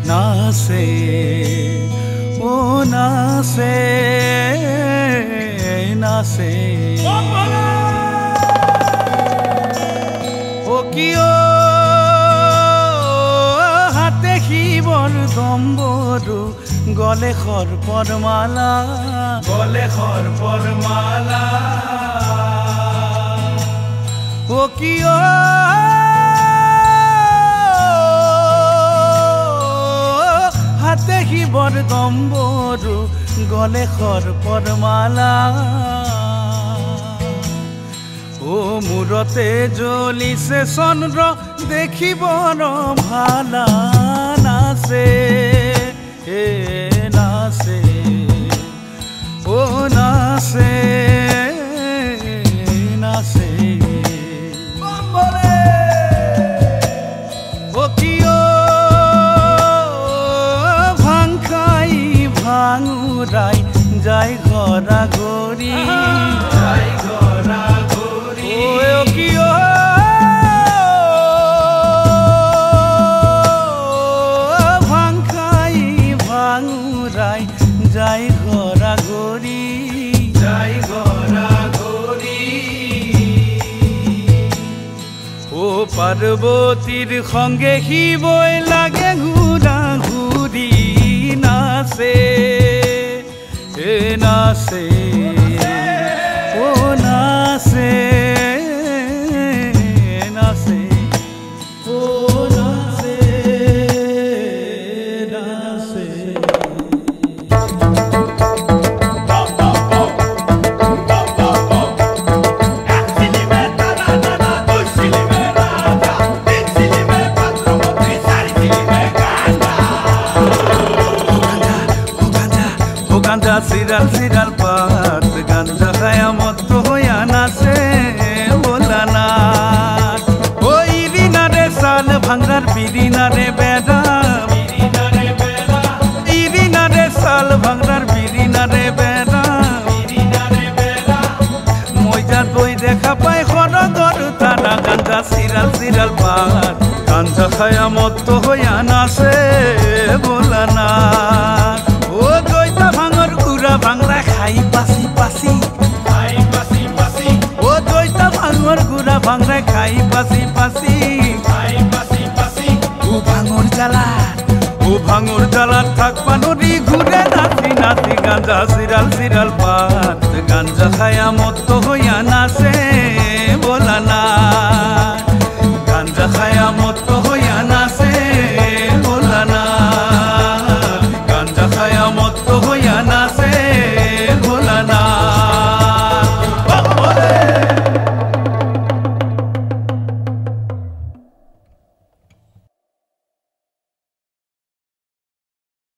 নাচে ও নাচে নাচে ও কিয় হাতে শিৱৰ দম্বৰু গলে সৰ্পৰ মালা ও কিয় হাতে শিৱৰ দম্বৰু গলে সৰ্পৰ মালা ও মূৰতে জ্বলিছে চন্দ্ৰ দেখিবৰ ভালা নাচে নাচে ও নাচে নাচে ও কিয় ভাং খাই ভাঙুৰাই যায় ঘৰা ঘৰি ও কিয় ভাং খাই ভাঙুৰাই যায় ঘৰা ঘৰি ও পাৰ্বতীৰ সঙ্গে শিৱই লাগে ঘূৰা ঘূৰি নাচে নাচে ও নাচে নাচে ও নাচে নাচে গাঞ্জা সিরাল সিরাল পাত গাঞ্জা খায়া মত হইয়া নাচে ভোলানাথ ওই রিনারে সাল ভাঙরার বিরিনারে বেড়া ইরিনারে সাল ভাঙরার বিরিনারে বেড়া মইজার বই দেখা পাই খরগর তারা গাঞ্জা সিরাল সিরাল পাত গাঞ্জা খায়া মত হইয়া নাচে ভোলানাথ ও দইটা ভাঙর গুড়া ভাঙরা খাই পাসি পাসি ও দইটা ভাঙর গুড়া ভাঙরা খাই পাসি পাসি ও ভাঙর জ্বালা থাকবা নদী ঘুরে নাচি নাচি গাঞ্জা সিরাল সিরাল পাত গাঞ্জা খায়া মত হইয়া নাচে